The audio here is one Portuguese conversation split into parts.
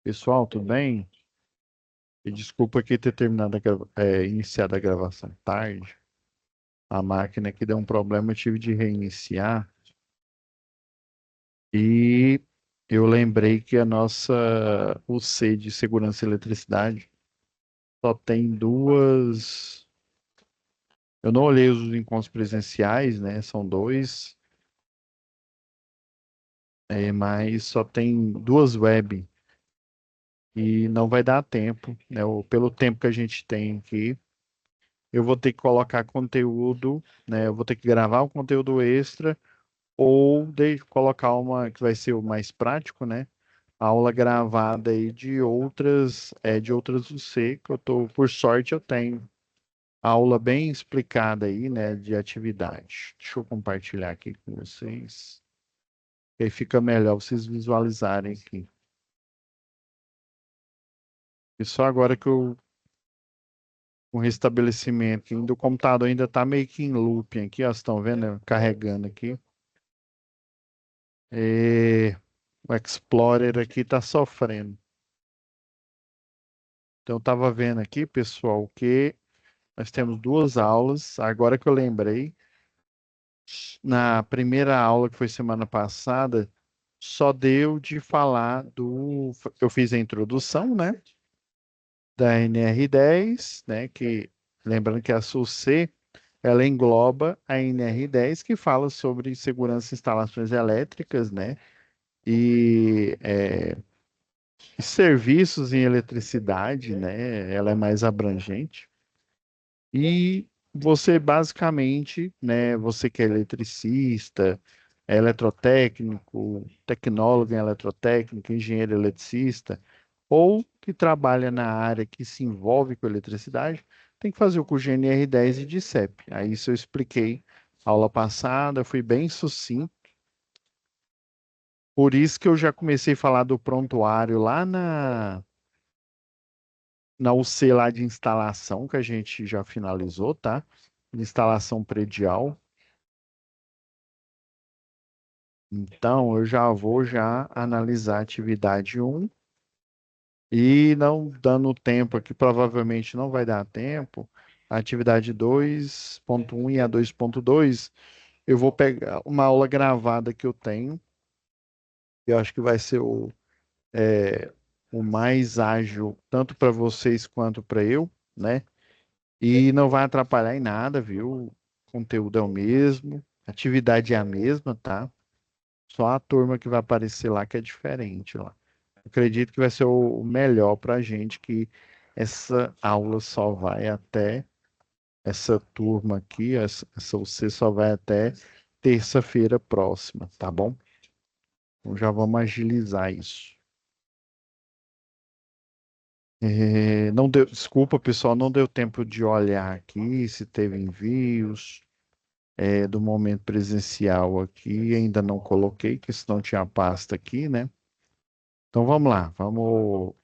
Pessoal, tudo bem? E desculpa aqui ter terminado iniciado a gravação tarde. A máquina aqui deu um problema, eu tive de reiniciar. E eu lembrei que a nossa UC de segurança e eletricidade só tem duas. Eu não olhei os encontros presenciais, né? São dois, mas só tem duas web. E não vai dar tempo, né? Pelo tempo que a gente tem aqui. Eu vou ter que colocar conteúdo, né? Eu vou ter que gravar um conteúdo extra ou colocar uma que vai ser o mais prático, né? Aula gravada aí de outras UC que eu tô, por sorte, eu tenho aula bem explicada aí, né? De atividade. Deixa eu compartilhar aqui com vocês. E aí fica melhor vocês visualizarem aqui. E só agora que o restabelecimento do computador ainda está meio que em looping aqui, ó, vocês estão vendo? Carregando aqui. E o Explorer aqui está sofrendo. Então, eu estava vendo aqui, pessoal, que nós temos duas aulas. Agora que eu lembrei, na primeira aula, que foi semana passada, só deu de falar do. Eu fiz a introdução, né? Da NR10, né? Que, lembrando que a SUC, ela engloba a NR10, que fala sobre segurança em instalações elétricas, né? E serviços em eletricidade, né? Ela é mais abrangente. E você basicamente, né? Você que é eletricista, é eletrotécnico, tecnólogo em eletrotécnica, engenheiro eletricista, ou que trabalha na área que se envolve com eletricidade, tem que fazer o curso de NR10 e de CEP. Aí isso eu expliquei aula passada, fui bem sucinto. Por isso que eu já comecei a falar do prontuário lá na UC lá de instalação, que a gente já finalizou, tá? De instalação predial. Então, eu já vou já analisar a atividade um e não dando tempo aqui, provavelmente não vai dar tempo. A atividade 2.1 e a 2.2, eu vou pegar uma aula gravada que eu tenho, eu acho que vai ser o mais ágil, tanto para vocês quanto para eu, né? E não vai atrapalhar em nada, viu? O conteúdo é o mesmo, a atividade é a mesma, tá? Só a turma que vai aparecer lá que é diferente lá. Acredito que vai ser o melhor para a gente, que essa aula só vai até essa turma aqui, essa você só vai até terça-feira próxima, tá bom? Então já vamos agilizar isso. Não deu, desculpa, pessoal, não deu tempo de olhar aqui se teve envios. Do momento presencial aqui, ainda não coloquei, que senão tinha a pasta aqui, né? Então vamos lá, vamos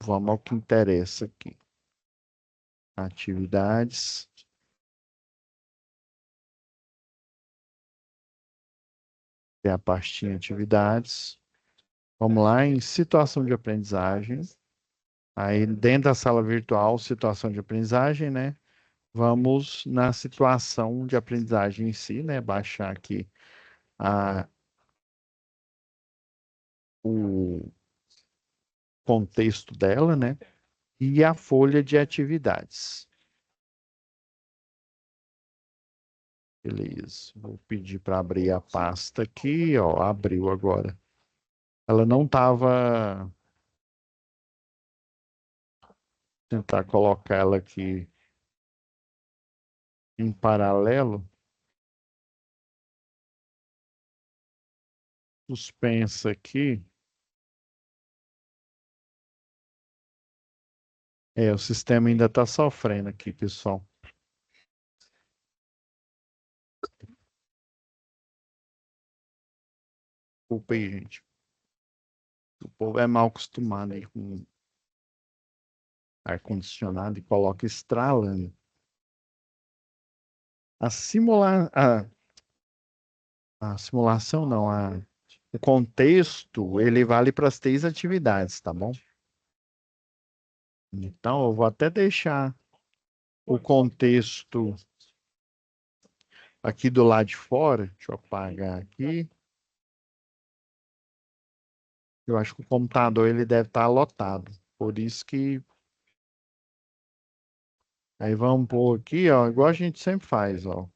ao que interessa aqui. Atividades, é a pastinha atividades. Vamos lá em situação de aprendizagem. Aí dentro da sala virtual, situação de aprendizagem, né? Vamos na situação de aprendizagem em si, né? Baixar aqui a, o contexto dela, né? E a folha de atividades. Beleza. Vou pedir para abrir a pasta aqui, ó. Abriu agora. Ela não estava. Tentar colocar ela aqui em paralelo. Suspensa aqui. O sistema ainda está sofrendo aqui, pessoal. Desculpa aí, gente. O povo é mal acostumado aí com ar-condicionado e coloca estralando. A simulação não, O contexto, ele vale para as três atividades, tá bom? Então, eu vou até deixar o contexto aqui do lado de fora. Deixa eu apagar aqui. Eu acho que o computador ele deve estar lotado. Por isso que aí vamos pôr aqui, ó, igual a gente sempre faz, ó.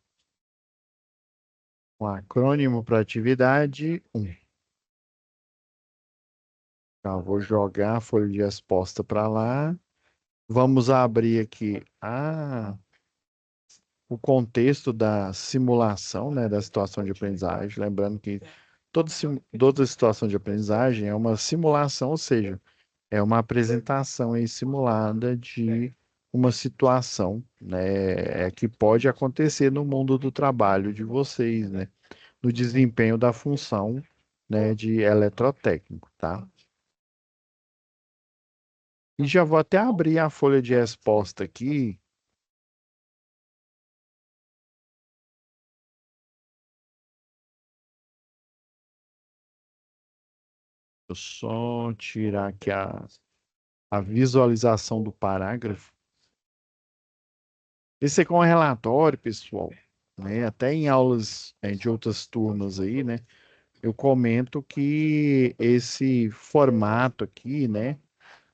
Um acrônimo para atividade 1. Tá, vou jogar a folha de resposta para lá. Vamos abrir aqui o contexto da simulação, né, da situação de aprendizagem. Lembrando que toda situação de aprendizagem é uma simulação, ou seja, é uma apresentação aí simulada de uma situação, né, que pode acontecer no mundo do trabalho de vocês, né, no desempenho da função, né, de eletrotécnico, tá? E já vou até abrir a folha de resposta aqui. Eu só tirar aqui a visualização do parágrafo. Esse aqui é um relatório, pessoal, né? Até em aulas de outras turmas aí, né? Eu comento que esse formato aqui, né?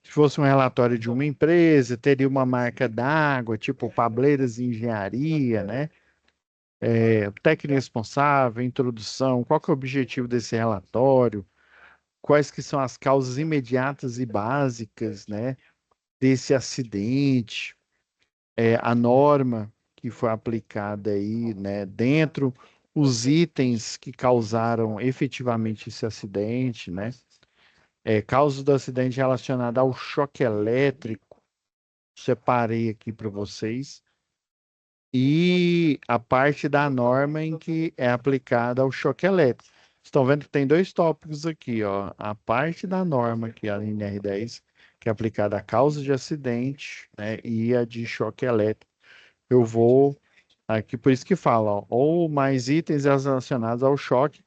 Se fosse um relatório de uma empresa, teria uma marca d'água, tipo Pableiras Engenharia, né? Técnico responsável, introdução, qual que é o objetivo desse relatório? Quais que são as causas imediatas e básicas, né, desse acidente? A norma que foi aplicada aí, né, dentro os itens que causaram efetivamente esse acidente, né? Causa do acidente relacionada ao choque elétrico, separei aqui para vocês, e a parte da norma em que é aplicada ao choque elétrico. Estão vendo que tem dois tópicos aqui, ó. A parte da norma, que é a NR10, que é aplicada à causa de acidente, né, e a de choque elétrico. Eu vou aqui, por isso que fala, ó, ou mais itens relacionados ao choque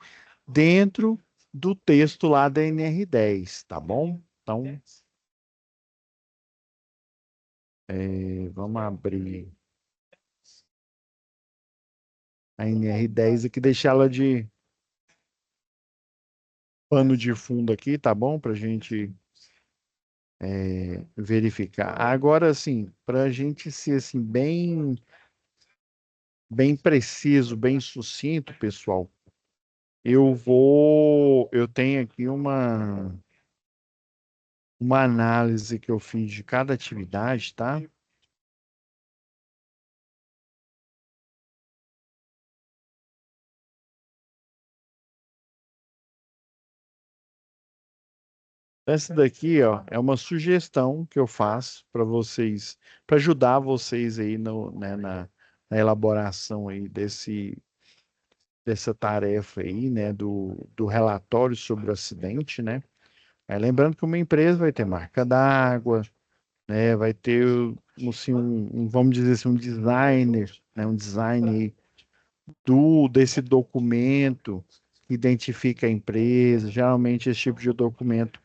dentro do texto lá da NR10, tá bom? Então, vamos abrir a NR10 aqui, deixar ela de pano de fundo aqui, tá bom? Para a gente verificar. Agora, assim, para a gente ser assim, bem preciso, bem sucinto, pessoal, eu tenho aqui uma análise que eu fiz de cada atividade, tá? Essa daqui, ó, é uma sugestão que eu faço para vocês, para ajudar vocês aí no, né, na elaboração aí dessa tarefa aí, né, do relatório sobre o acidente, né? Lembrando que uma empresa vai ter marca d'água, né, vai ter assim, vamos dizer assim, um designer, né, um design desse documento que identifica a empresa. Geralmente esse tipo de documento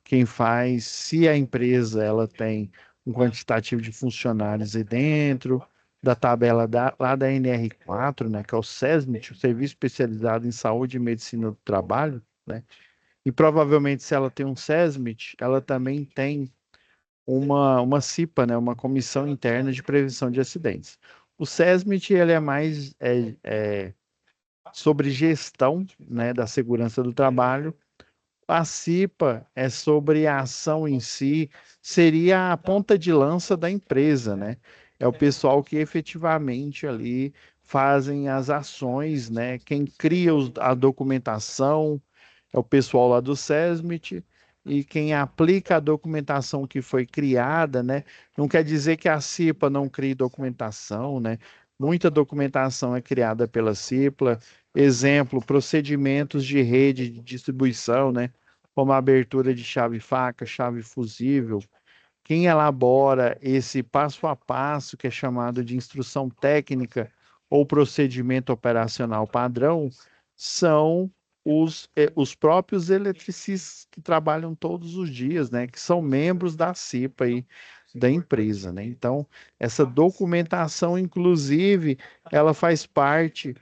quem faz, se a empresa ela tem um quantitativo de funcionários aí dentro da tabela lá da NR4, né, que é o SESMIT, o Serviço Especializado em Saúde e Medicina do Trabalho, né? E provavelmente se ela tem um SESMIT, ela também tem uma CIPA, né, uma Comissão Interna de Prevenção de Acidentes. O SESMIT ele é mais sobre gestão, né, da segurança do trabalho. A CIPA é sobre a ação em si, seria a ponta de lança da empresa, né? É o pessoal que efetivamente ali fazem as ações, né? Quem cria a documentação é o pessoal lá do SESMIT e quem aplica a documentação que foi criada, né? Não quer dizer que a CIPA não crie documentação, né? Muita documentação é criada pela CIPA. Exemplo, procedimentos de rede de distribuição, né? Como a abertura de chave faca, chave fusível. Quem elabora esse passo a passo, que é chamado de instrução técnica ou procedimento operacional padrão, são os próprios eletricistas que trabalham todos os dias, né, que são membros da CIPA aí, da empresa, né? Então, essa documentação, inclusive, ela faz parte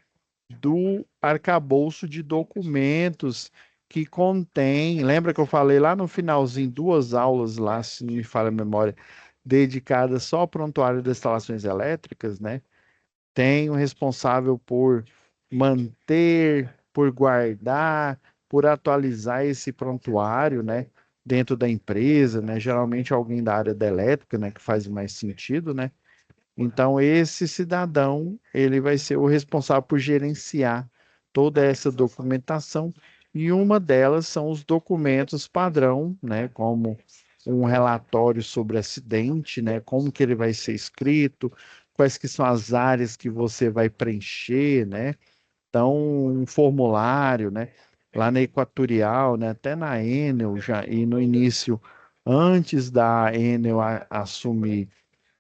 do arcabouço de documentos que contém, lembra que eu falei lá no finalzinho, duas aulas lá, se não me falha a memória, dedicadas só ao prontuário das instalações elétricas, né? Tem o responsável por manter, por guardar, por atualizar esse prontuário, né? Dentro da empresa, né? Geralmente alguém da área da elétrica, né? Que faz mais sentido, né? Então, esse cidadão, ele vai ser o responsável por gerenciar toda essa documentação, e uma delas são os documentos padrão, né, como um relatório sobre acidente, né, como que ele vai ser escrito, quais que são as áreas que você vai preencher, né? Então, um formulário, né? Lá na Equatorial, né? Até na Enel já, e no início, antes da Enel assumir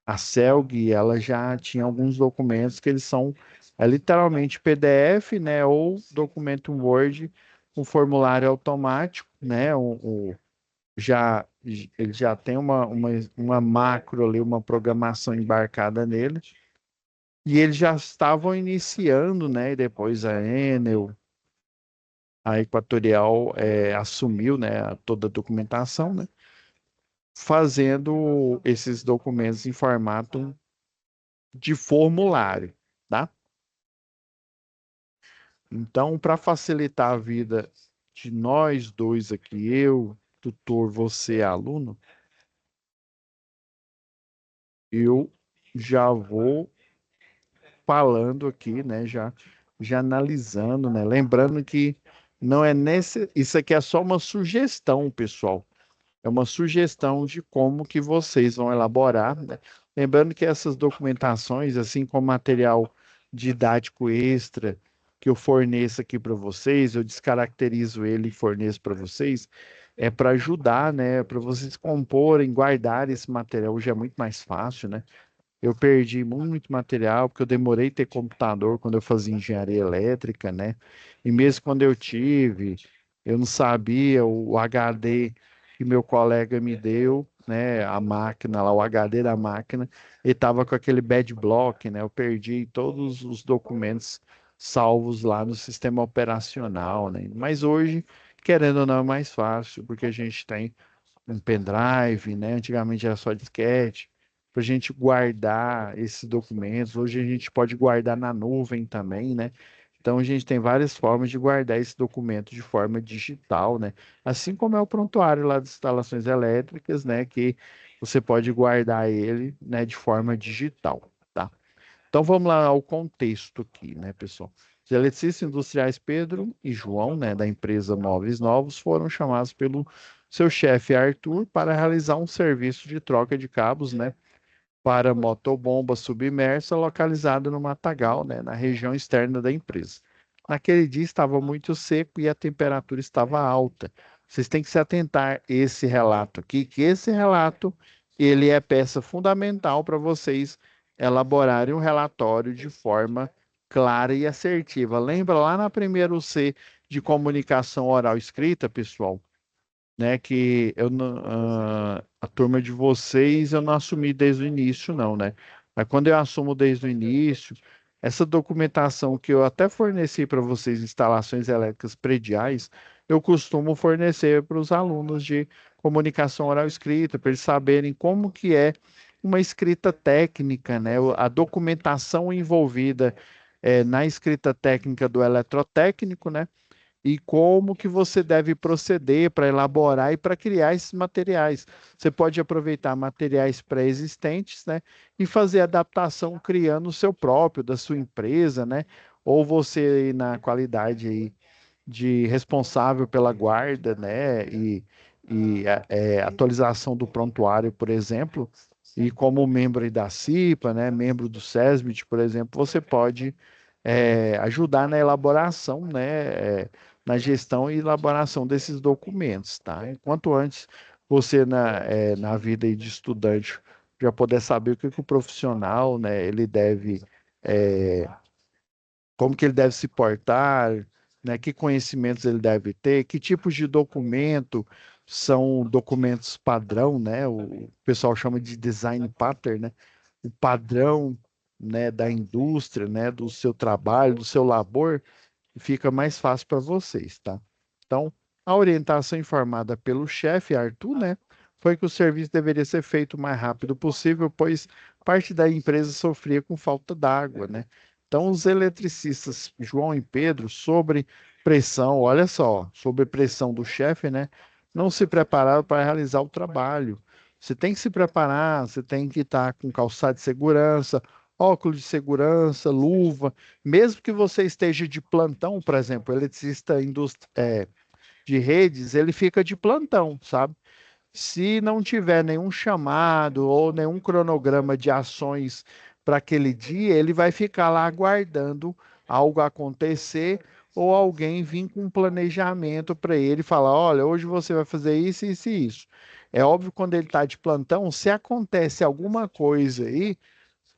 a Celg, ela já tinha alguns documentos que eles são literalmente PDF, né, ou documento Word, um formulário automático, né, já ele já tem uma macro ali, uma programação embarcada nele, e eles já estavam iniciando, né, e depois a Enel, a Equatorial assumiu, né, toda a documentação, né, fazendo esses documentos em formato de formulário, tá? Então, para facilitar a vida de nós dois aqui, eu, tutor, você, aluno, eu já vou falando aqui, né? Já analisando, né? Lembrando que não é isso aqui é só uma sugestão, pessoal. É uma sugestão de como que vocês vão elaborar, né? Lembrando que essas documentações, assim como material didático extra que eu forneço aqui para vocês, eu descaracterizo ele e forneço para vocês, é para ajudar, né? Para vocês comporem, guardar esse material. Hoje é muito mais fácil, né? Eu perdi muito material porque eu demorei a ter computador quando eu fazia engenharia elétrica, né? E mesmo quando eu tive, eu não sabia o HD que meu colega me deu, né? A máquina lá, o HD da máquina, ele estava com aquele bad block, né? Eu perdi todos os documentos salvos lá no sistema operacional, né? Mas hoje, querendo ou não, é mais fácil, porque a gente tem um pendrive, né? Antigamente era só disquete, para a gente guardar esses documentos. Hoje a gente pode guardar na nuvem também, né? Então a gente tem várias formas de guardar esse documento de forma digital, né? Assim como é o prontuário lá das instalações elétricas, né? Que você pode guardar ele, né, de forma digital, tá? Então vamos lá ao contexto aqui, né, pessoal? Os eletricistas industriais Pedro e João, né, da empresa Móveis Novos, foram chamados pelo seu chefe Arthur para realizar um serviço de troca de cabos, né, para motobomba submersa localizada no matagal, né, na região externa da empresa. Naquele dia estava muito seco e a temperatura estava alta. Vocês têm que se atentar a esse relato aqui, que esse relato ele é peça fundamental para vocês elaborarem um relatório de forma clara e assertiva. Lembra lá na primeira C de comunicação oral escrita, pessoal? Né, que a turma de vocês eu não assumi desde o início, não, né? Mas quando eu assumo desde o início, essa documentação que eu até forneci para vocês, instalações elétricas prediais, eu costumo fornecer para os alunos de comunicação oral escrita, para eles saberem como que é uma escrita técnica, né? A documentação envolvida na escrita técnica do eletrotécnico, né? E como que você deve proceder para elaborar e para criar esses materiais. Você pode aproveitar materiais pré-existentes, né, e fazer adaptação criando o seu próprio, da sua empresa, né, ou você na qualidade aí de responsável pela guarda, né, e atualização do prontuário, por exemplo, e como membro aí da CIPA, né, membro do SESMIT, por exemplo, você pode ajudar na elaboração, né, na gestão e elaboração desses documentos, tá? Enquanto antes você na vida aí de estudante já puder saber o que, que o profissional, né, ele deve, como que ele deve se portar, né? Que conhecimentos ele deve ter, que tipos de documento são documentos padrão, né? O pessoal chama de design pattern, né? O padrão, né, da indústria, né, do seu trabalho, do seu labor, fica mais fácil para vocês, tá? Então, a orientação informada pelo chefe, Arthur, né, foi que o serviço deveria ser feito o mais rápido possível, pois parte da empresa sofria com falta d'água, né? Então, os eletricistas João e Pedro, sobre pressão, olha só, sob pressão do chefe, né, não se prepararam para realizar o trabalho. Você tem que se preparar, você tem que estar com calçado de segurança, óculos de segurança, luva, mesmo que você esteja de plantão, por exemplo, o eletricista de redes, ele fica de plantão, sabe? Se não tiver nenhum chamado ou nenhum cronograma de ações para aquele dia, ele vai ficar lá aguardando algo acontecer ou alguém vir com um planejamento para ele e falar: olha, hoje você vai fazer isso, isso e isso. É óbvio, quando ele está de plantão, se acontece alguma coisa aí,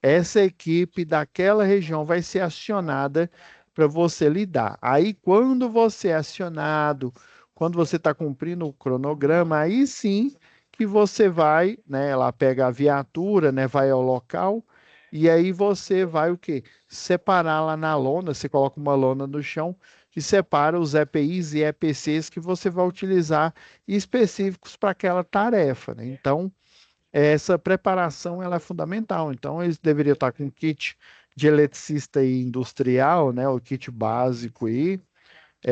essa equipe daquela região vai ser acionada para você lidar. Aí, quando você é acionado, quando você está cumprindo o cronograma, aí sim que você vai, né, lá pega a viatura, né, vai ao local, e aí você vai o quê? Separar lá na lona, você coloca uma lona no chão e separa os EPIs e EPCs que você vai utilizar específicos para aquela tarefa, né? Então, essa preparação ela é fundamental. Então, eles deveriam estar com kit de eletricista e industrial, né, o kit básico aí,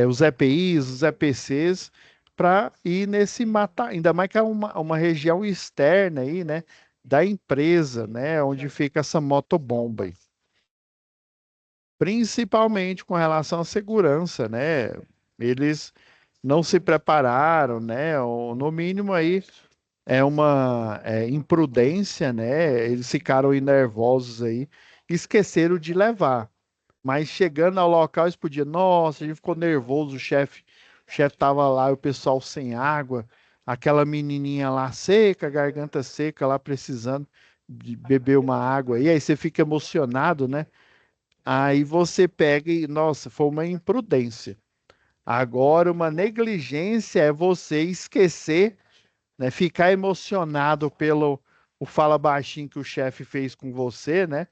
os EPIs, os EPCs, para ir nesse matar, ainda mais que é uma região externa aí, né, da empresa, né, onde fica essa motobomba aí. Principalmente com relação à segurança, né? Eles não se prepararam, né? Ou, no mínimo aí é uma imprudência, né? Eles ficaram aí nervosos aí, esqueceram de levar. Mas chegando ao local, eles podiam, nossa, a gente ficou nervoso, o chefe tava lá, e o pessoal sem água, aquela menininha lá seca, garganta seca, lá precisando de beber uma água. E aí você fica emocionado, né? Aí você pega e, nossa, foi uma imprudência. Agora, uma negligência é você esquecer, né, ficar emocionado pelo o fala baixinho que o chefe fez com você, né?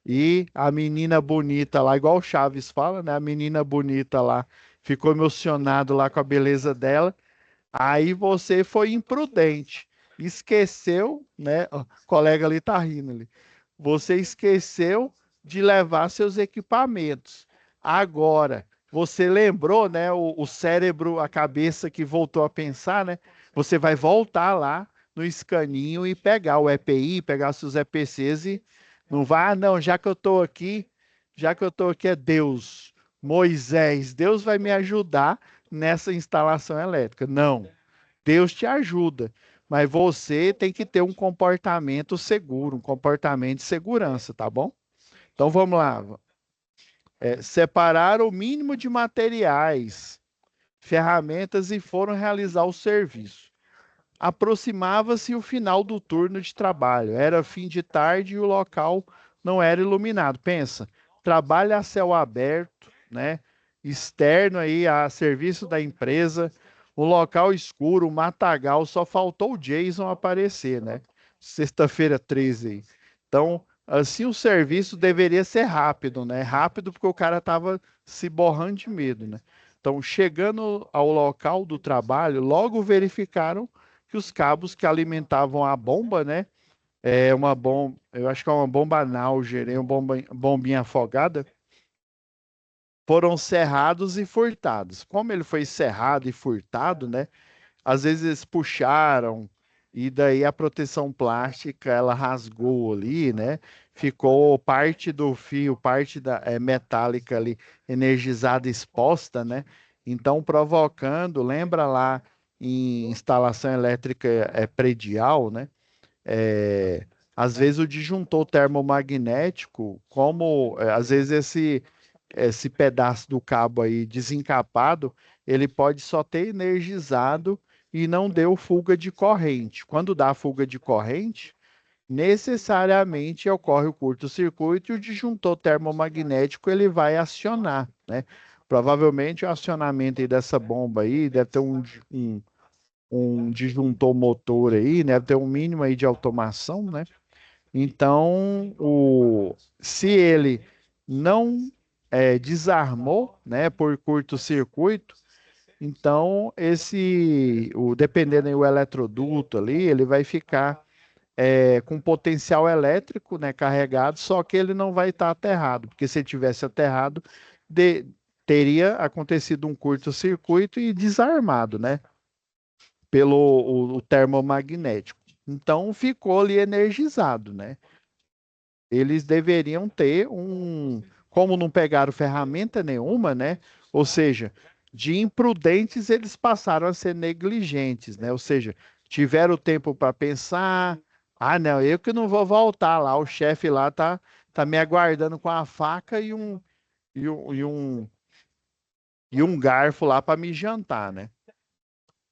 E a menina bonita lá, igual o Chaves fala, né? A menina bonita lá ficou emocionado lá com a beleza dela. Aí você foi imprudente, esqueceu, né? Ó, o colega ali tá rindo ali. Você esqueceu de levar seus equipamentos. Agora, você lembrou, né? O cérebro, a cabeça que voltou a pensar, né? Você vai voltar lá no escaninho e pegar o EPI, pegar seus EPCs e não vai, não, já que eu tô aqui é Deus, Moisés, Deus vai me ajudar nessa instalação elétrica. Não, Deus te ajuda, mas você tem que ter um comportamento seguro, um comportamento de segurança, tá bom? Então vamos lá. Separar o mínimo de materiais, ferramentas e foram realizar o serviço. Aproximava-se o final do turno de trabalho. Era fim de tarde e o local não era iluminado. Pensa, trabalho a céu aberto, né? Externo aí a serviço da empresa, um local escuro, um matagal, só faltou o Jason aparecer, né? Sexta-feira 13 aí. Então, assim o serviço deveria ser rápido, né? Rápido porque o cara estava se borrando de medo, né? Então, chegando ao local do trabalho, logo verificaram que os cabos que alimentavam a bomba, né? Eu acho que é uma bomba Nauger, uma bombinha afogada, foram serrados e furtados. Como ele foi serrado e furtado, né? Às vezes eles puxaram e daí a proteção plástica ela rasgou ali, né? Ficou parte do fio, parte da metálica ali energizada exposta, né? Então provocando, lembra lá em instalação elétrica predial, né? É, às vezes o disjuntor termomagnético, como às vezes esse pedaço do cabo aí desencapado, ele pode só ter energizado e não deu fuga de corrente. Quando dá fuga de corrente, necessariamente ocorre o curto-circuito e o disjuntor termomagnético ele vai acionar, né? Provavelmente o acionamento aí dessa bomba aí deve ter um disjuntor motor aí, né? Deve ter um mínimo aí de automação, né? Então, se ele não desarmou, né, por curto-circuito, então dependendo aí o eletroduto ali, ele vai ficar com potencial elétrico, né, carregado, só que ele não vai estar aterrado, porque se ele tivesse aterrado, de- teria acontecido um curto-circuito e desarmado, né, pelo o termomagnético. Então ficou ali energizado, né? Eles deveriam ter como não pegaram ferramenta nenhuma, né? Ou seja, de imprudentes eles passaram a ser negligentes, né? Ou seja, tiveram tempo para pensar, ah, não, eu que não vou voltar lá, o chefe lá tá me aguardando com a faca e um, e um, e um garfo lá para me jantar, né?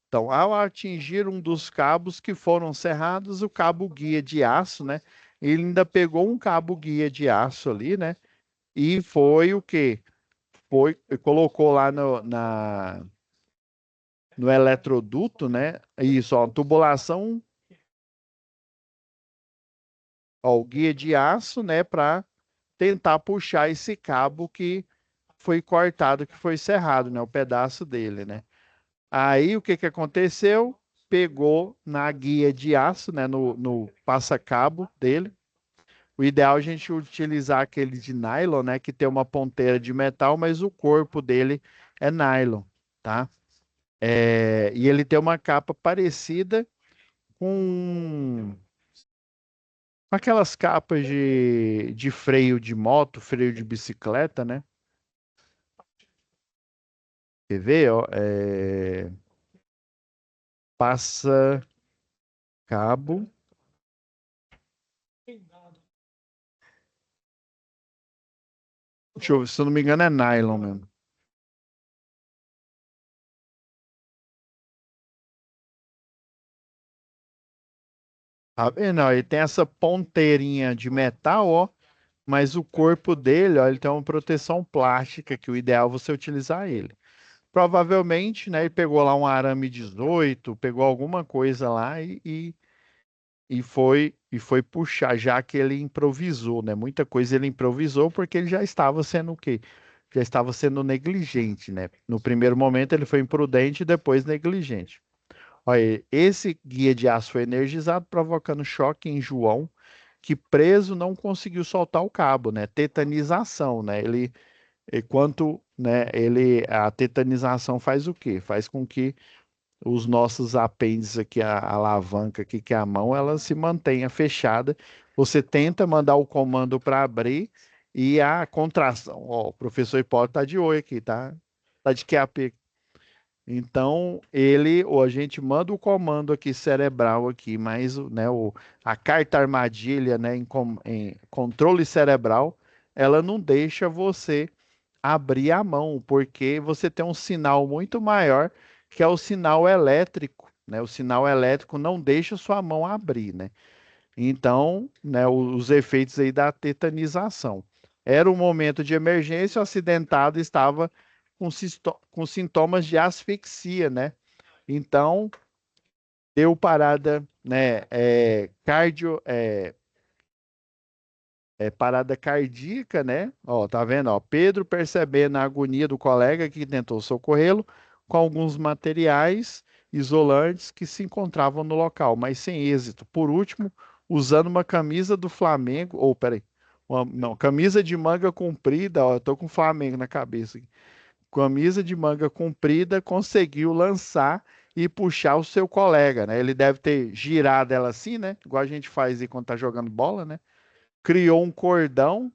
Então, ao atingir um dos cabos que foram serrados, o cabo guia de aço, né? Ele ainda pegou um cabo guia de aço ali, né? E foi o quê? Colocou lá no eletroduto, né? Isso, ó, tubulação, ó, o guia de aço, né? Para tentar puxar esse cabo que foi cortado, que foi serrado, né? O pedaço dele, né? Aí o que que aconteceu? Pegou na guia de aço, né? No passa-cabo dele. O ideal é a gente utilizar aquele de nylon, né? Que tem uma ponteira de metal, mas o corpo dele é nylon, tá? E ele tem uma capa parecida com aquelas capas de freio de moto, freio de bicicleta, né? Quer ver, ó? Passa cabo. Deixa eu ver, se eu não me engano, é nylon mesmo. Tá vendo? Ó, ele tem essa ponteirinha de metal, ó, mas o corpo dele, ó, ele tem uma proteção plástica que o ideal é você utilizar ele. Provavelmente, né, ele pegou lá um arame 18, pegou alguma coisa lá e foi puxar, já que ele improvisou, né? Muita coisa ele improvisou porque ele já estava sendo o quê? Já estava sendo negligente, né? No primeiro momento ele foi imprudente e depois negligente. Olha, esse guia de aço foi energizado, provocando choque em João, que preso não conseguiu soltar o cabo, né? Tetanização, né? A tetanização faz o quê? Faz com que os nossos apêndices aqui, a alavanca aqui, que é a mão, ela se mantenha fechada. Você tenta mandar o comando para abrir e a contração, ó, o professor Hipólito tá de olho aqui, tá? Tá de QAP. Então, ou a gente manda o comando aqui cerebral aqui, mas né, a carta armadilha, né, em controle cerebral, ela não deixa você abrir a mão, porque você tem um sinal muito maior, que é o sinal elétrico, né? O sinal elétrico não deixa sua mão abrir, né? Então, né, os efeitos aí da tetanização. Era um momento de emergência, o acidentado estava com sintomas de asfixia, né? Então, deu parada, né, parada cardíaca, né? Ó, tá vendo? Ó, Pedro percebendo a agonia do colega que tentou socorrê-lo com alguns materiais isolantes que se encontravam no local, mas sem êxito. Por último, usando uma camisa do Flamengo, ou peraí, não, camisa de manga comprida, ó, eu tô com o Flamengo na cabeça aqui. Camisa de manga comprida, conseguiu lançar e puxar o seu colega, né? Ele deve ter girado ela assim, né? Igual a gente faz aí quando tá jogando bola, né? Criou um cordão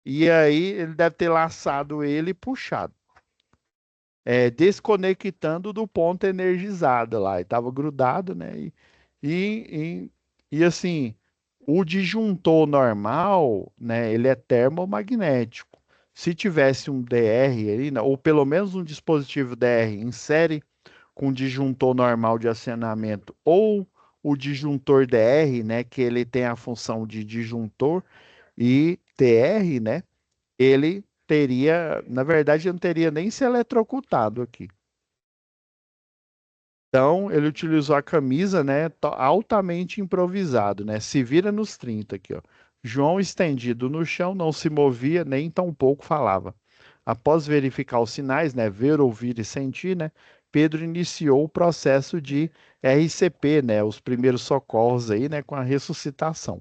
e aí ele deve ter laçado ele e puxado, desconectando do ponto energizado lá. E estava grudado, né? E, assim, o disjuntor normal, né? Ele é termomagnético. Se tivesse um DR aí, né, ou pelo menos um dispositivo DR em série com disjuntor normal de acionamento, ou o disjuntor DR, né? Que ele tem a função de disjuntor e TR, né? Ele teria, na verdade, eu não teria nem se eletrocutado aqui. Então, ele utilizou a camisa, né, altamente improvisado, né? Se vira nos 30 aqui, ó. João estendido no chão, não se movia, nem tampouco falava. Após verificar os sinais, né, ver, ouvir e sentir, né, Pedro iniciou o processo de RCP, né, os primeiros socorros aí, né, com a ressuscitação.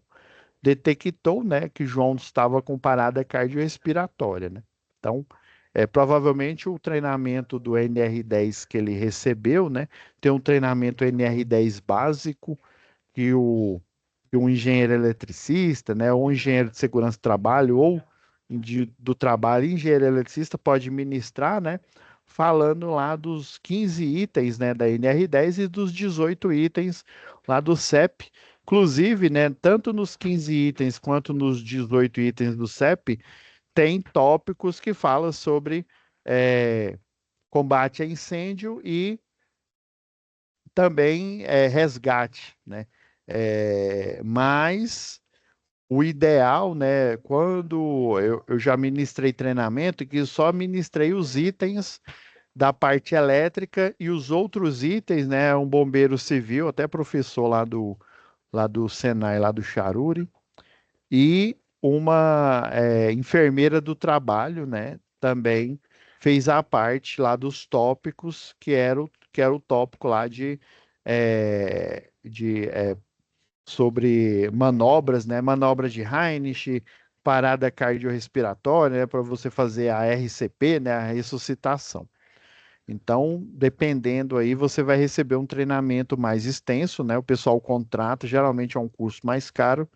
Detectou, né, que João estava com parada cardiorrespiratória, né? Então, provavelmente o treinamento do NR10 que ele recebeu, né, tem um treinamento NR10 básico que que um engenheiro eletricista, né, ou um engenheiro de segurança do trabalho, ou do trabalho, engenheiro eletricista pode ministrar, né, falando lá dos 15 itens, né, da NR10 e dos 18 itens lá do CEP. Inclusive, né, tanto nos 15 itens quanto nos 18 itens do CEP, tem tópicos que falam sobre eh, combate a incêndio e também resgate, né? Mas o ideal, né, quando eu já ministrei treinamento, que só ministrei os itens da parte elétrica e os outros itens, né, um bombeiro civil, até professor lá do Senai, lá do Charuri, e uma enfermeira do trabalho, né, também fez a parte lá dos tópicos, que era o tópico lá sobre manobras, né? Manobra de Heinrich, parada cardiorrespiratória, né? Para você fazer a RCP, né? A ressuscitação. Então, dependendo aí, você vai receber um treinamento mais extenso, né? O pessoal contrata, geralmente é um curso mais caro,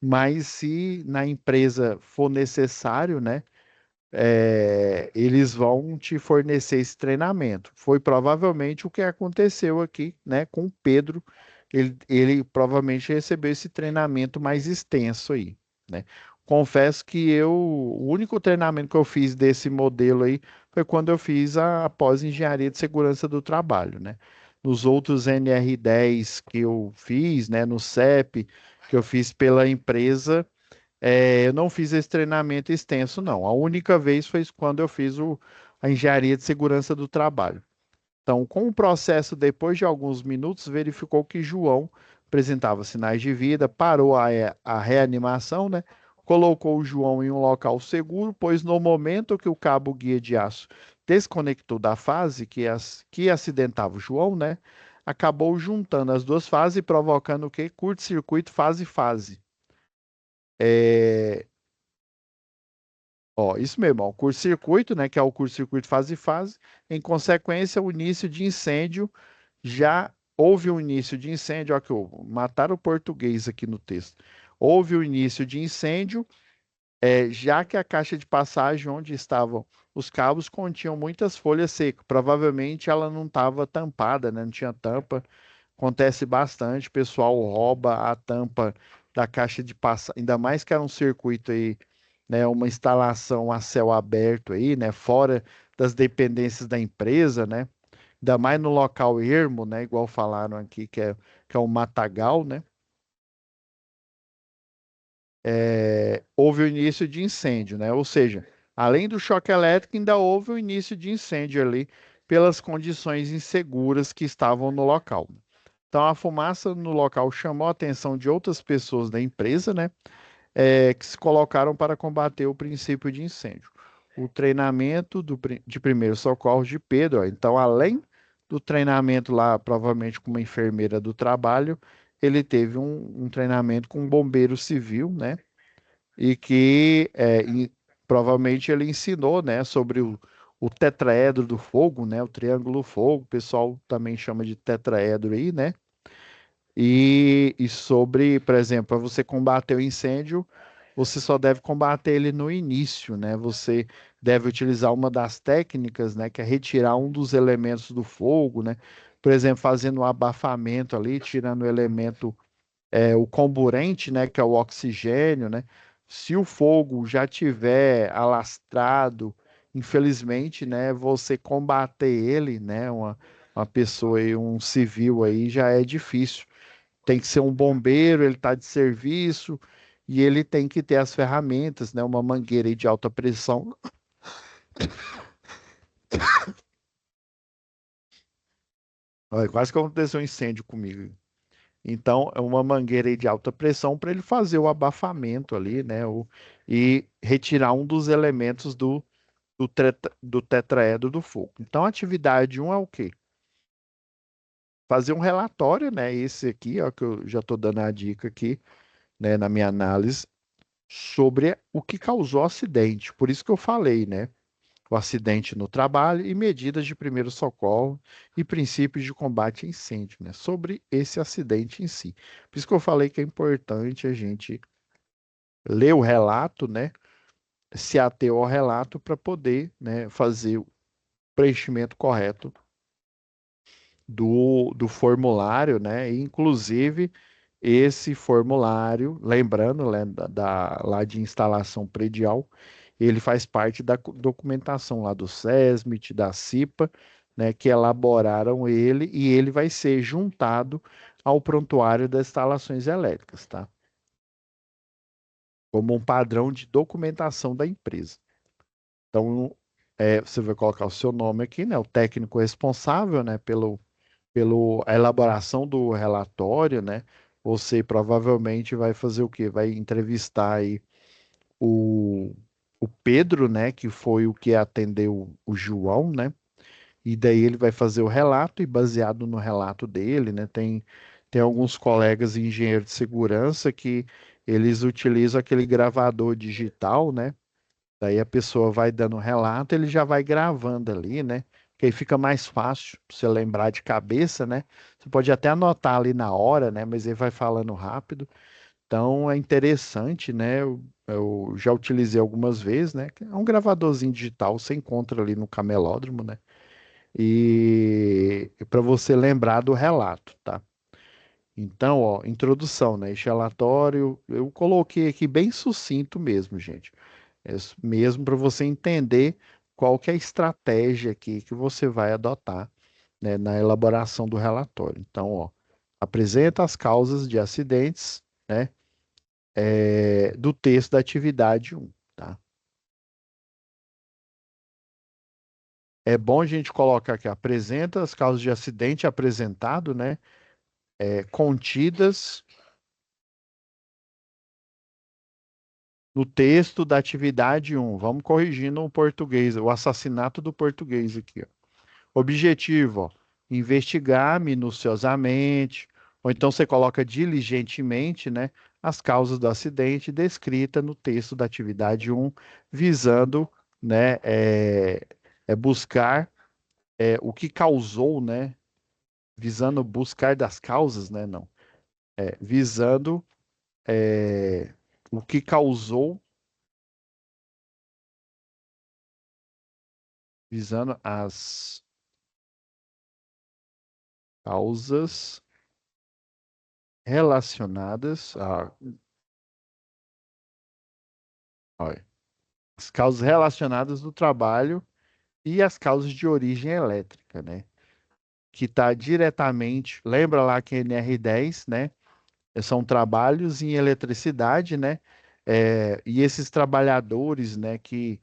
mas se na empresa for necessário, né? Eles vão te fornecer esse treinamento. Foi provavelmente o que aconteceu aqui, né, com o Pedro. Ele provavelmente recebeu esse treinamento mais extenso aí, né? Confesso que o único treinamento que eu fiz desse modelo aí foi quando eu fiz a pós-engenharia de segurança do trabalho, né? Nos outros NR10 que eu fiz, né, no CEP, que eu fiz pela empresa, eu não fiz esse treinamento extenso, não. A única vez foi quando eu fiz a engenharia de segurança do trabalho. Então, com o processo, depois de alguns minutos, verificou que João apresentava sinais de vida, parou a reanimação, né? Colocou o João em um local seguro, pois no momento que o cabo guia de aço desconectou da fase que acidentava o João, né? Acabou juntando as duas fases e provocando o quê? Curto-circuito fase-fase. É, Ó, isso mesmo, ó, o curto-circuito, né, que é o curto-circuito fase-fase, em consequência, o início de incêndio, já houve um início de incêndio, ó, que mataram o português aqui no texto. Houve o início de incêndio, já que a caixa de passagem onde estavam os cabos continham muitas folhas secas. Provavelmente ela não estava tampada, né, não tinha tampa. Acontece bastante, o pessoal rouba a tampa da caixa de passagem, ainda mais que era um circuito aí, né, uma instalação a céu aberto aí, né, fora das dependências da empresa, né, ainda mais no local ermo, né, igual falaram aqui, que é o matagal, né, houve o início de incêndio, né, ou seja, além do choque elétrico, ainda houve o início de incêndio ali pelas condições inseguras que estavam no local. Então, a fumaça no local chamou a atenção de outras pessoas da empresa, né? Que se colocaram para combater o princípio de incêndio. O treinamento de primeiros socorros de Pedro, ó, então, além do treinamento lá, provavelmente com uma enfermeira do trabalho, ele teve um treinamento com um bombeiro civil, né? E que provavelmente ele ensinou, né, sobre o tetraedro do fogo, né? O triângulo fogo, o pessoal também chama de tetraedro aí, né? E sobre, por exemplo, para você combater o incêndio, você só deve combater ele no início, né? Você deve utilizar uma das técnicas, né, que é retirar um dos elementos do fogo, né? Por exemplo, fazendo um abafamento ali, tirando o elemento, o comburente, né, que é o oxigênio, né? Se o fogo já tiver alastrado, infelizmente, né, você combater ele, né, uma pessoa aí, um civil aí, já é difícil. Tem que ser um bombeiro, ele está de serviço e ele tem que ter as ferramentas, né? Uma mangueira aí de alta pressão Olha, quase que aconteceu um incêndio comigo. Então, é uma mangueira aí de alta pressão para ele fazer o abafamento ali, né? E retirar um dos elementos do tetraedro do fogo. Então, a atividade um é o quê? Fazer um relatório, né? Esse aqui, ó, que eu já estou dando a dica aqui, né, na minha análise, sobre o que causou o acidente. Por isso que eu falei, né? O acidente no trabalho e medidas de primeiro socorro e princípios de combate a incêndio, né? Sobre esse acidente em si. Por isso que eu falei que é importante a gente ler o relato, né? Se ater ao relato para poder, né, fazer o preenchimento correto do formulário, né? E, inclusive, esse formulário, lembrando, né, lá de instalação predial, ele faz parte da documentação lá do SESMIT, da CIPA, né, que elaboraram ele e ele vai ser juntado ao prontuário das instalações elétricas, tá? Como um padrão de documentação da empresa. Então, você vai colocar o seu nome aqui, né, o técnico responsável, né, pela elaboração do relatório, né? Você provavelmente vai fazer o quê? Vai entrevistar aí o, o Pedro, né? Que foi o que atendeu o João, né? E daí ele vai fazer o relato e baseado no relato dele, né? Tem alguns colegas engenheiros de segurança que eles utilizam aquele gravador digital, né? Daí a pessoa vai dando um relato, ele já vai gravando ali, né? Que aí fica mais fácil pra você lembrar de cabeça, né? Você pode até anotar ali na hora, né? Mas ele vai falando rápido. Então é interessante, né? Eu já utilizei algumas vezes, né? Que é um gravadorzinho digital, você encontra ali no camelódromo, né? E para você lembrar do relato, tá? Então, ó, introdução, né? Este relatório eu coloquei aqui bem sucinto mesmo, gente. Mesmo para você entender qual que é a estratégia aqui que você vai adotar, né, na elaboração do relatório. Então, ó, apresenta as causas de acidentes, né, do texto da atividade um, tá? É bom a gente colocar aqui, apresenta as causas de acidente apresentado, né, contidas no texto da atividade um. Vamos corrigindo o português, o assassinato do português aqui, ó. Objetivo, ó, investigar minuciosamente, ou então você coloca diligentemente, né, as causas do acidente descrita no texto da atividade um, visando, né, buscar o que causou, né, visando buscar das causas, né, não, visando o que causou, visando as causas relacionadas olha, as causas relacionadas do trabalho e as causas de origem elétrica, né? Que está diretamente, lembra lá que NR10, né? São trabalhos em eletricidade, né? E esses trabalhadores, né, que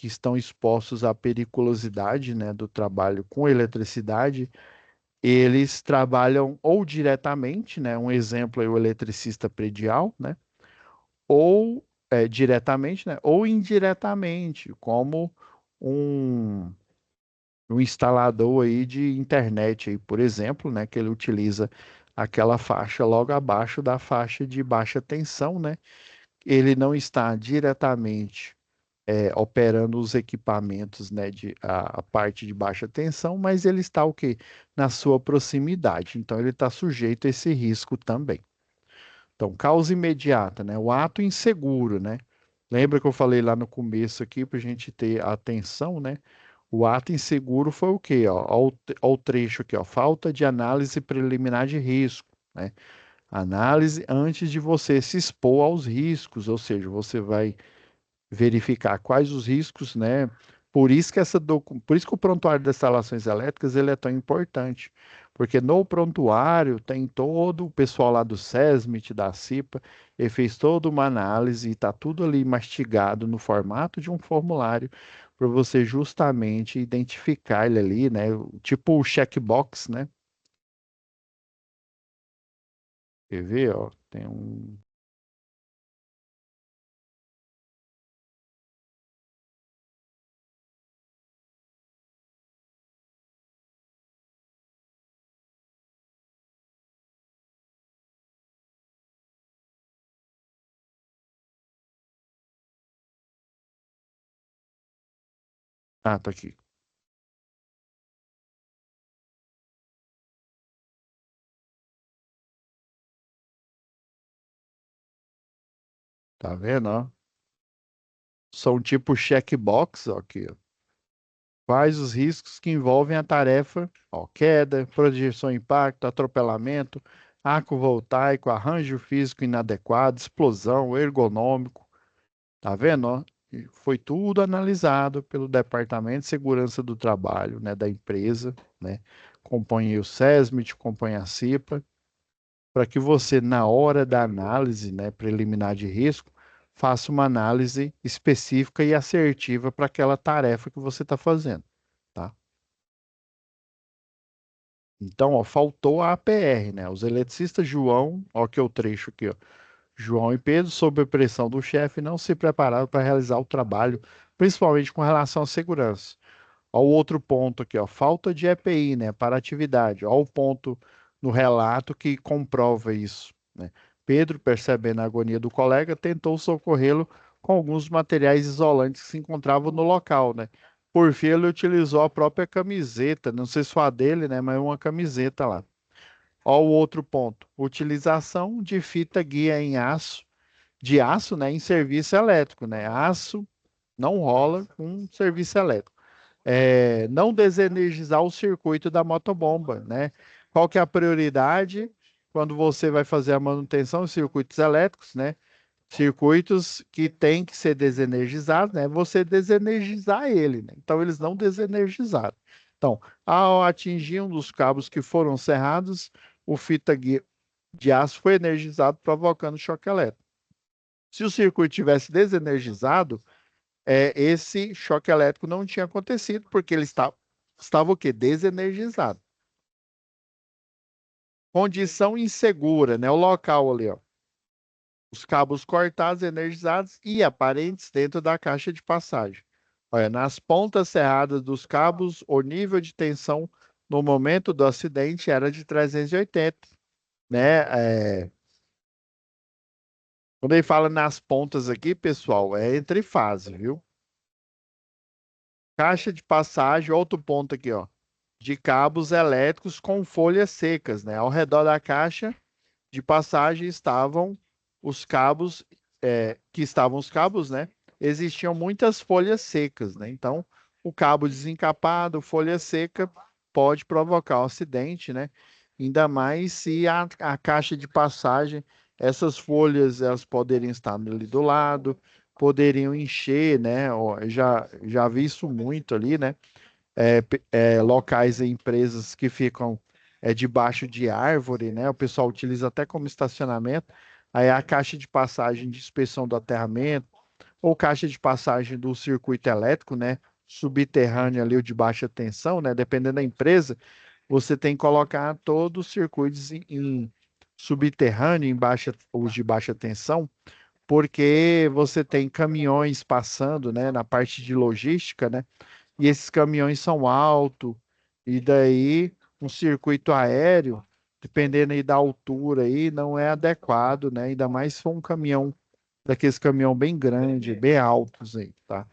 estão expostos à periculosidade, né, do trabalho com eletricidade, eles trabalham ou diretamente, né? Um exemplo é o eletricista predial, né? Ou diretamente, né? Ou indiretamente, como um instalador aí de internet aí, por exemplo, né, que ele utiliza aquela faixa logo abaixo da faixa de baixa tensão, né? Ele não está diretamente operando os equipamentos, né, a parte de baixa tensão, mas ele está o quê? Na sua proximidade. Então ele está sujeito a esse risco também. Então, causa imediata, né? O ato inseguro, né? Lembra que eu falei lá no começo aqui para a gente ter atenção, né? O ato inseguro foi o quê? Ó, ó o trecho aqui, ó, falta de análise preliminar de risco, né? Análise antes de você se expor aos riscos, ou seja, você vai verificar quais os riscos, né? Por isso que o prontuário das instalações elétricas ele é tão importante, porque no prontuário tem todo o pessoal lá do SESMIT, da CIPA, ele fez toda uma análise e está tudo ali mastigado no formato de um formulário para você justamente identificar ele ali, né? Tipo o checkbox, né? Quer ver, ó? Tem um. Ah, tá aqui. Tá vendo, ó? São tipo checkbox, ó, aqui, ó. Quais os riscos que envolvem a tarefa? Ó, queda, projeção impacto, atropelamento, arco voltaico, arranjo físico inadequado, explosão, ergonômico. Tá vendo, ó? E foi tudo analisado pelo Departamento de Segurança do Trabalho, né, da empresa, né? Compõe aí o SESMIT, compõe a CIPA, para que você, na hora da análise, né, preliminar de risco, faça uma análise específica e assertiva para aquela tarefa que você está fazendo, tá? Então, ó, faltou a APR, né? Os eletricistas João, ó, que é o trecho aqui, ó. João e Pedro, sob a pressão do chefe, não se prepararam para realizar o trabalho, principalmente com relação à segurança. Ó, o outro ponto aqui, ó, falta de EPI, né, para a atividade. Ó, o ponto no relato que comprova isso, né? Pedro, percebendo a agonia do colega, tentou socorrê-lo com alguns materiais isolantes que se encontravam no local, né? Por fim, ele utilizou a própria camiseta, não sei se foi a dele, né, mas uma camiseta lá. Ó, o outro ponto, utilização de fita guia em aço, de aço, né, em serviço elétrico, né? Aço não rola com serviço elétrico. Não desenergizar o circuito da motobomba, né? Qual que é a prioridade quando você vai fazer a manutenção de circuitos elétricos, né? Circuitos que têm que ser desenergizados, né? Você desenergizar ele, né? Então eles não desenergizaram. Então, ao atingir um dos cabos que foram serrados, o fita guia de aço foi energizado, provocando choque elétrico. Se o circuito tivesse desenergizado, esse choque elétrico não tinha acontecido, porque ele estava o quê? Desenergizado. Condição insegura, né? O local ali, ó. Os cabos cortados, energizados e aparentes dentro da caixa de passagem. Olha, nas pontas cerradas dos cabos, o nível de tensão no momento do acidente era de 380, né? Quando ele fala nas pontas aqui, pessoal, é entre fase, viu? Caixa de passagem, outro ponto aqui, ó, de cabos elétricos com folhas secas, né? Ao redor da caixa de passagem estavam os cabos, os cabos, né? Existiam muitas folhas secas, né? Então, o cabo desencapado, folha seca, pode provocar um acidente, né? Ainda mais se a caixa de passagem, essas folhas, elas poderiam estar ali do lado, poderiam encher, né? Ó, já vi isso muito ali, né? Locais e empresas que ficam debaixo de árvore, né? O pessoal utiliza até como estacionamento. Aí a caixa de passagem de inspeção do aterramento, ou caixa de passagem do circuito elétrico, né? Subterrâneo ali, o de baixa tensão, né? Dependendo da empresa, você tem que colocar todos os circuitos em subterrâneo, os de baixa tensão, porque você tem caminhões passando, né? Na parte de logística, né? E esses caminhões são altos, e daí um circuito aéreo, dependendo aí da altura aí, não é adequado, né? Ainda mais se for um caminhão, daqueles caminhão bem grande, bem altos aí, tá?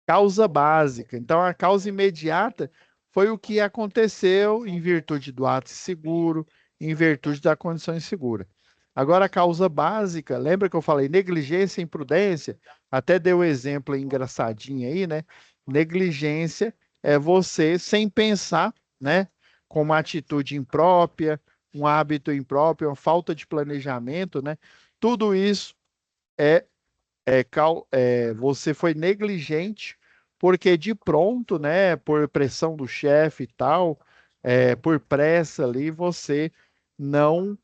Causa básica. Então, a causa imediata foi o que aconteceu em virtude do ato seguro, em virtude da condição insegura. Agora, a causa básica, lembra que eu falei negligência e imprudência? Até deu um exemplo engraçadinho aí, né? Negligência é você, sem pensar, né? Com uma atitude imprópria, um hábito impróprio, uma falta de planejamento, né? Tudo isso é você foi negligente porque de pronto, né, por pressão do chefe e tal, por pressa ali, você não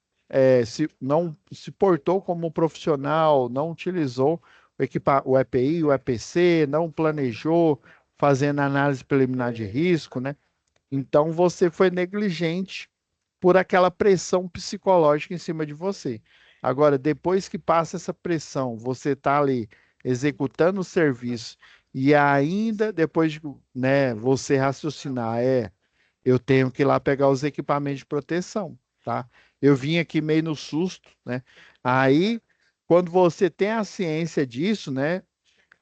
não se portou como profissional, não utilizou o EPI, o EPC, não planejou, fazendo análise preliminar de risco, né? Então você foi negligente por aquela pressão psicológica em cima de você. Agora, depois que passa essa pressão, você está ali executando o serviço e ainda depois de, né, você raciocinar, eu tenho que ir lá pegar os equipamentos de proteção, tá? Eu vim aqui meio no susto, né? Aí, quando você tem a ciência disso, né?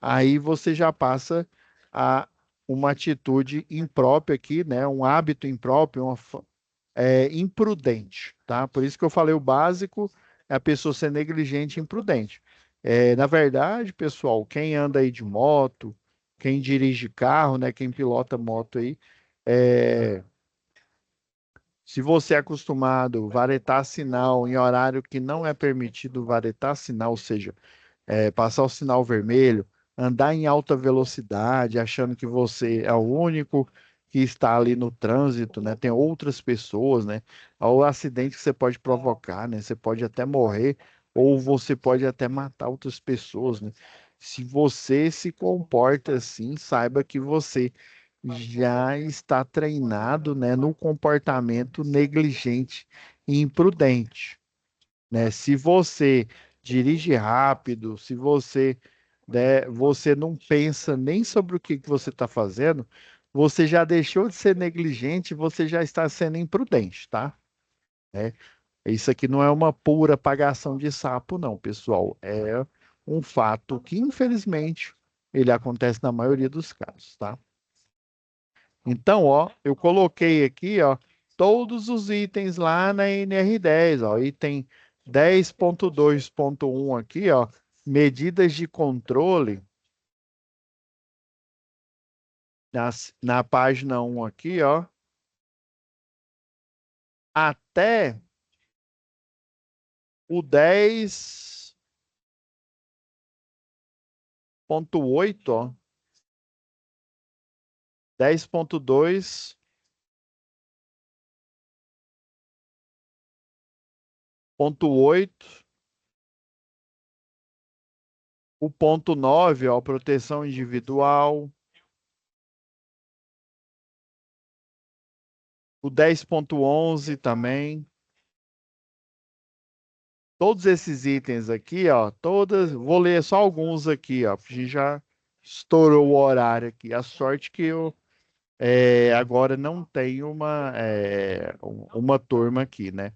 Aí você já passa a uma atitude imprópria aqui, né? Um hábito impróprio, imprudente, tá? Por isso que eu falei o básico é a pessoa ser negligente e imprudente. Na verdade, pessoal, quem anda aí de moto, quem dirige carro, né? Quem pilota moto aí, é, se você é acostumado a varetar sinal em horário que não é permitido varetar sinal, ou seja, passar o sinal vermelho, andar em alta velocidade, achando que você é o único que está ali no trânsito, né? Tem outras pessoas, né? O acidente que você pode provocar, né? Você pode até morrer ou você pode até matar outras pessoas, né? Se você se comporta assim, saiba que você já está treinado, né, no comportamento negligente e imprudente, né? Se você dirige rápido, se você, né, você não pensa nem sobre o que que você está fazendo, você já deixou de ser negligente, você já está sendo imprudente, tá? É, isso aqui não é uma pura pagação de sapo, não, pessoal. É um fato que, infelizmente, ele acontece na maioria dos casos, tá? Então, ó, eu coloquei aqui, ó, todos os itens lá na NR10, ó, item 10.2.1 aqui, ó, medidas de controle, na página 1 aqui, ó, até o 10.8, ó, 10.2.8, o ponto 9, ó, proteção individual, o 10.11 também. Todos esses itens aqui, ó, vou ler só alguns aqui, ó, porque a gente já estourou o horário aqui. A sorte que eu agora não tenho uma turma aqui, né?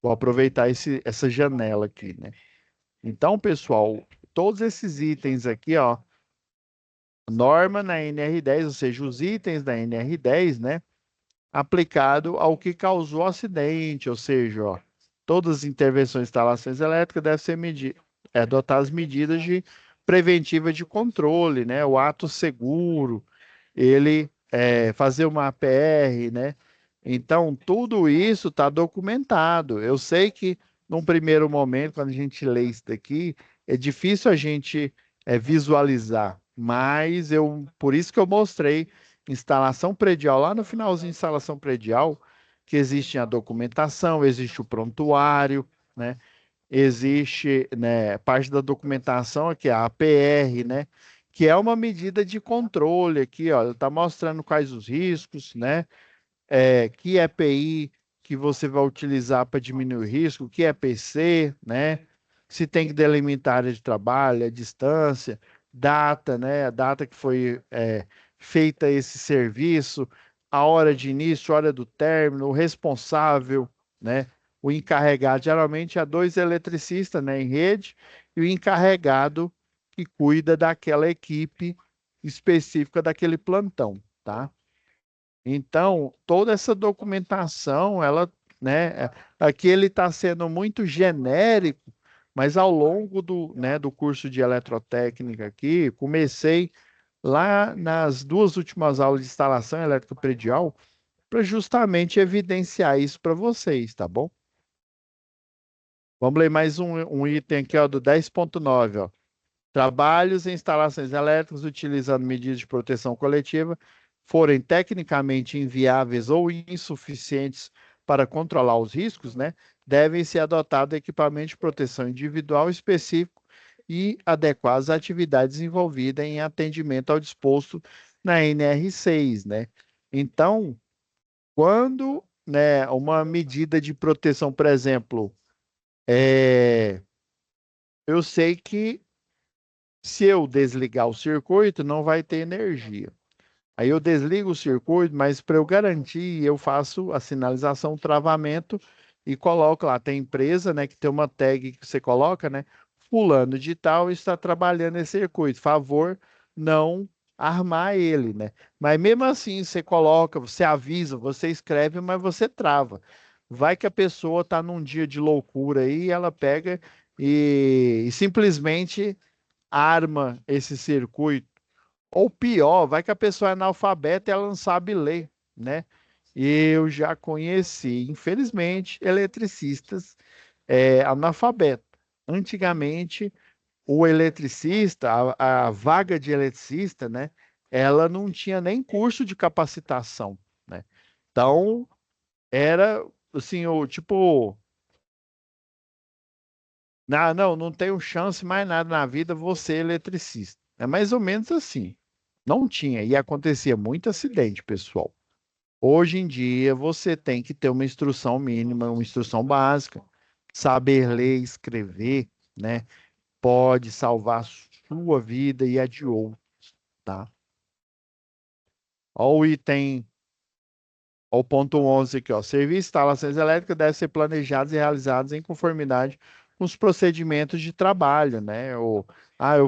Vou aproveitar essa janela aqui, né? Então, pessoal, todos esses itens aqui, ó, norma na NR10, ou seja, os itens da NR10, né? Aplicado ao que causou o acidente, ou seja, ó, todas as intervenções e instalações elétricas devem ser adotar as medidas de preventiva de controle, né? O ato seguro, ele fazer uma APR, né? Então, tudo isso está documentado. Eu sei que, num primeiro momento, quando a gente lê isso daqui, é difícil a gente visualizar, mas por isso que eu mostrei instalação predial, lá no finalzinho de instalação predial, que existe a documentação, existe o prontuário, né? Existe, né, parte da documentação aqui, a APR, né? Que é uma medida de controle aqui, ó, está mostrando quais os riscos, né? Que EPI que você vai utilizar para diminuir o risco, que EPC, né? Se tem que delimitar a área de trabalho, a distância, data, né? A data que foi feita esse serviço, a hora de início, a hora do término, o responsável, né? O encarregado, geralmente há dois eletricistas, né, em rede, e o encarregado que cuida daquela equipe específica daquele plantão, tá? Então, toda essa documentação, ela, né, aqui ele está sendo muito genérico, mas ao longo do curso de eletrotécnica aqui, comecei lá nas duas últimas aulas de instalação elétrica predial, para justamente evidenciar isso para vocês, tá bom? Vamos ler mais um item aqui, ó, do 10.9, ó. Trabalhos em instalações elétricas utilizando medidas de proteção coletiva forem tecnicamente inviáveis ou insuficientes para controlar os riscos, né, devem ser adotados equipamentos de proteção individual específico e adequar as atividades envolvidas em atendimento ao disposto na NR6, né? Então, quando, né, uma medida de proteção, por exemplo, eu sei que se eu desligar o circuito, não vai ter energia. Aí eu desligo o circuito, mas para eu garantir, eu faço a sinalização, travamento e coloco lá. Tem empresa, né, que tem uma tag que você coloca, né? Fulano de tal está trabalhando esse circuito. Favor não armar ele, né? Mas mesmo assim, você coloca, você avisa, você escreve, mas você trava. Vai que a pessoa está num dia de loucura aí, ela pega e simplesmente arma esse circuito. Ou pior, vai que a pessoa é analfabeta e ela não sabe ler, né? Eu já conheci, infelizmente, eletricistas analfabetos. Antigamente, o eletricista, a vaga de eletricista, né? Ela não tinha nem curso de capacitação, né? Então, era assim, o tipo, não tenho chance mais nada na vida, você é eletricista. É mais ou menos assim. Não tinha, e acontecia muito acidente, pessoal. Hoje em dia, você tem que ter uma instrução mínima, uma instrução básica, saber ler e escrever, né? Pode salvar a sua vida e a de outro, tá? Olha o item. O ponto 11 aqui, ó. Serviços e instalações elétricas devem ser planejados e realizados em conformidade com os procedimentos de trabalho, né? Eu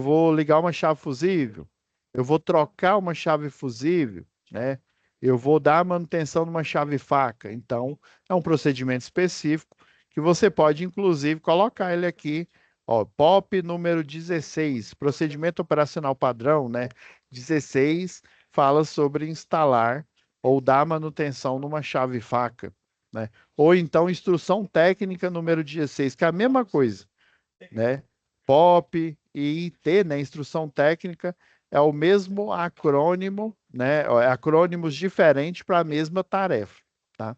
vou ligar uma chave fusível, eu vou trocar uma chave fusível, né? Eu vou dar manutenção numa chave faca. Então, é um procedimento específico que você pode, inclusive, colocar ele aqui, ó, POP número 16, procedimento operacional padrão, né? 16 fala sobre instalar ou dar manutenção numa chave faca, né? Ou então instrução técnica número 16, que é a mesma coisa, né? POP e IT, né? Instrução técnica é o mesmo acrônimo, né? É acrônimos diferentes para a mesma tarefa, tá?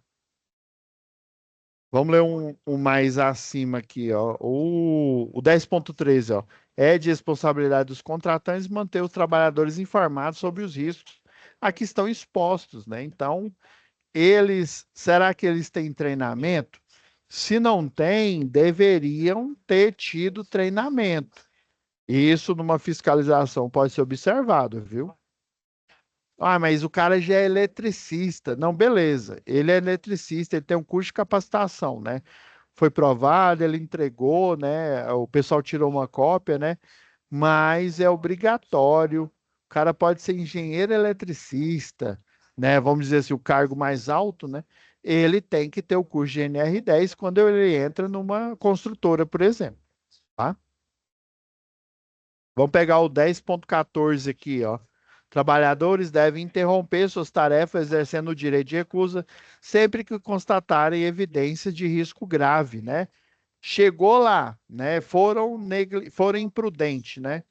Vamos ler um mais acima aqui, ó. O 10.13, ó. É de responsabilidade dos contratantes manter os trabalhadores informados sobre os riscos a que estão expostos, né? Então, será que eles têm treinamento? Se não tem, deveriam ter tido treinamento. Isso numa fiscalização pode ser observado, viu? Ah, mas o cara já é eletricista. Não, beleza. Ele é eletricista, ele tem um curso de capacitação, né? Foi provado, ele entregou, né? O pessoal tirou uma cópia, né? Mas é obrigatório. O cara pode ser engenheiro eletricista, né? Vamos dizer assim, o cargo mais alto, né? Ele tem que ter o curso de NR10 quando ele entra numa construtora, por exemplo, tá? Vamos pegar o 10.14 aqui, ó. Trabalhadores devem interromper suas tarefas exercendo o direito de recusa sempre que constatarem evidências de risco grave, né? Chegou lá, né? Foram imprudentes, né?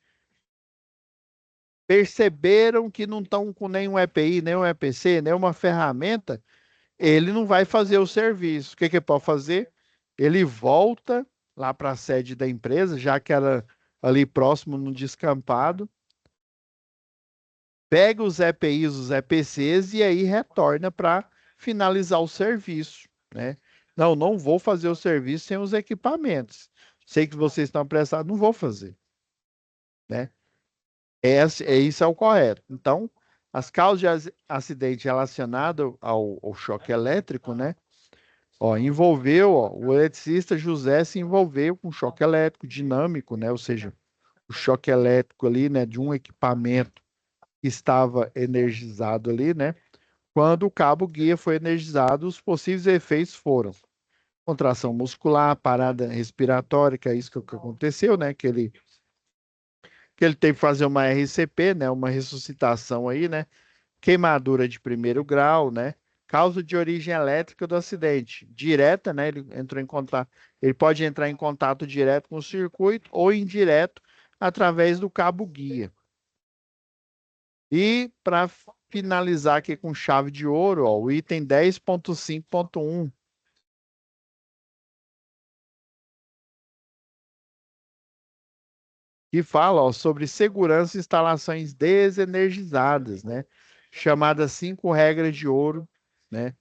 Perceberam que não estão com nenhum EPI, nenhum EPC, nenhuma ferramenta, ele não vai fazer o serviço. O que que ele pode fazer? Ele volta lá para a sede da empresa, já que era ali próximo no descampado, pega os EPIs, os EPCs e aí retorna para finalizar o serviço, né? Não vou fazer o serviço sem os equipamentos. Sei que vocês estão apressados, não vou fazer, né? Isso é o correto. Então, as causas de acidente relacionado ao choque elétrico, né? Ó, o eletricista José se envolveu com choque elétrico dinâmico, né? Ou seja, o choque elétrico ali, né, de um equipamento que estava energizado ali, né? Quando o cabo guia foi energizado, os possíveis efeitos foram contração muscular, parada respiratória, que é isso que aconteceu, né? Que ele teve que fazer uma RCP, né? Uma ressuscitação aí, né? Queimadura de primeiro grau, né? Causa de origem elétrica do acidente, direta, né? Ele pode entrar em contato direto com o circuito ou indireto através do cabo guia. E para finalizar aqui com chave de ouro, ó, o item 10.5.1, que fala, ó, sobre segurança e instalações desenergizadas, né? Chamadas 5 regras de ouro, né?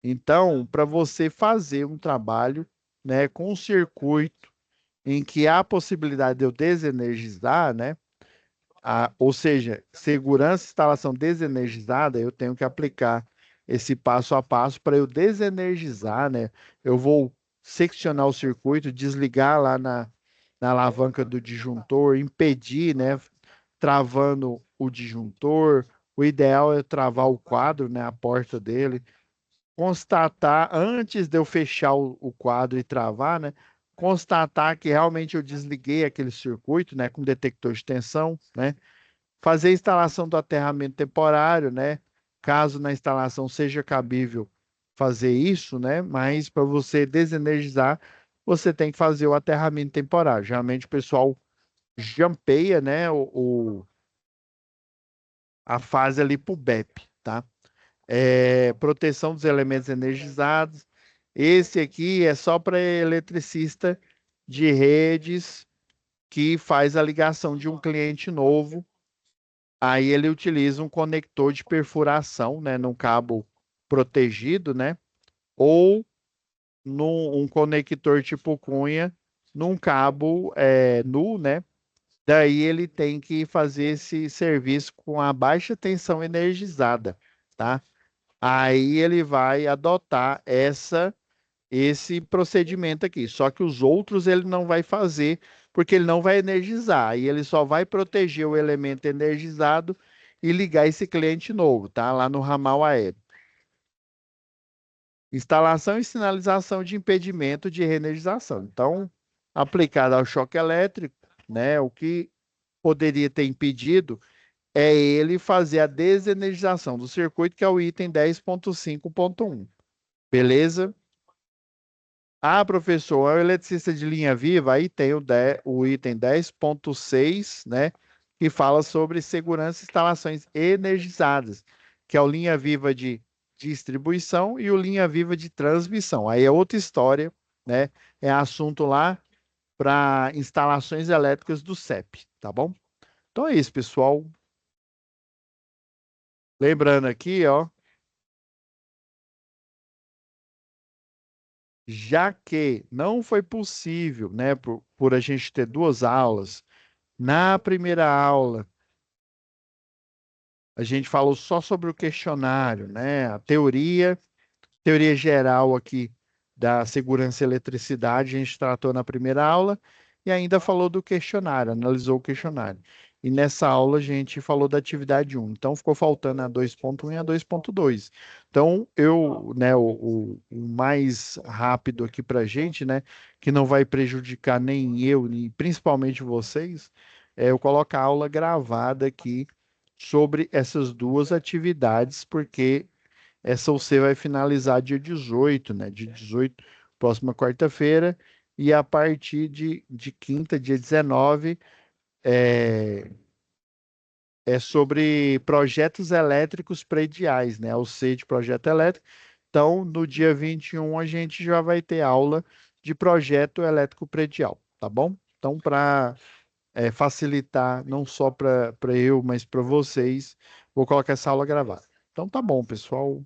Então, para você fazer um trabalho, né, com um circuito em que há a possibilidade de eu desenergizar, né? Ou seja, segurança e instalação desenergizada, eu tenho que aplicar esse passo a passo para eu desenergizar, né? Eu vou seccionar o circuito, desligar lá na alavanca do disjuntor, impedir, né? Travando o disjuntor. O ideal é travar o quadro, né? A porta dele. Constatar, antes de eu fechar o quadro e travar, né? Constatar que realmente eu desliguei aquele circuito, né? Com detector de tensão, né? Fazer a instalação do aterramento temporário, né? Caso na instalação seja cabível fazer isso, né? Mas para você desenergizar, você tem que fazer o aterramento temporário. Geralmente o pessoal jampeia, né? A fase ali para o BEP, tá? Proteção dos elementos energizados. Esse aqui é só para eletricista de redes que faz a ligação de um cliente novo. Aí ele utiliza um conector de perfuração, né, num cabo protegido, né, ou um conector tipo cunha num cabo nu, né. Daí ele tem que fazer esse serviço com a baixa tensão energizada, tá? Aí ele vai adotar esse procedimento aqui. Só que os outros ele não vai fazer, porque ele não vai energizar. Aí ele só vai proteger o elemento energizado e ligar esse cliente novo, tá? Lá no ramal aéreo. Instalação e sinalização de impedimento de reenergização. Então, aplicado ao choque elétrico, né? O que poderia ter impedido é ele fazer a desenergização do circuito, que é o item 10.5.1. Beleza? Ah, professor, é o eletricista de linha viva, aí tem o item 10.6, né, que fala sobre segurança e instalações energizadas, que é o linha viva de distribuição e o linha viva de transmissão. Aí é outra história, né? É assunto lá para instalações elétricas do CEP, tá bom? Então é isso, pessoal. Lembrando aqui, ó, já que não foi possível, né, por a gente ter 2 aulas, na primeira aula a gente falou só sobre o questionário, né? A teoria geral aqui da segurança e eletricidade, a gente tratou na primeira aula e ainda falou do questionário, analisou o questionário. E nessa aula a gente falou da atividade 1. Então ficou faltando a 2.1 e a 2.2. Então eu, né, o mais rápido aqui para a gente, né, que não vai prejudicar nem eu, nem principalmente vocês, é eu colocar a aula gravada aqui sobre essas duas atividades, porque essa você vai finalizar dia 18, né? Dia 18, próxima quarta-feira, e a partir de quinta, dia 19, é, é sobre projetos elétricos prediais, né? O C de projeto elétrico. Então, no dia 21, a gente já vai ter aula de projeto elétrico predial, tá bom? Então, para facilitar não só para eu, mas para vocês, vou colocar essa aula gravada. Então, tá bom, pessoal.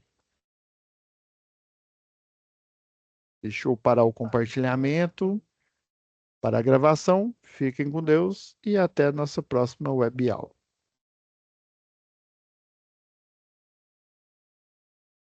Deixa eu parar o compartilhamento para a gravação. Fiquem com Deus e até a nossa próxima web aula.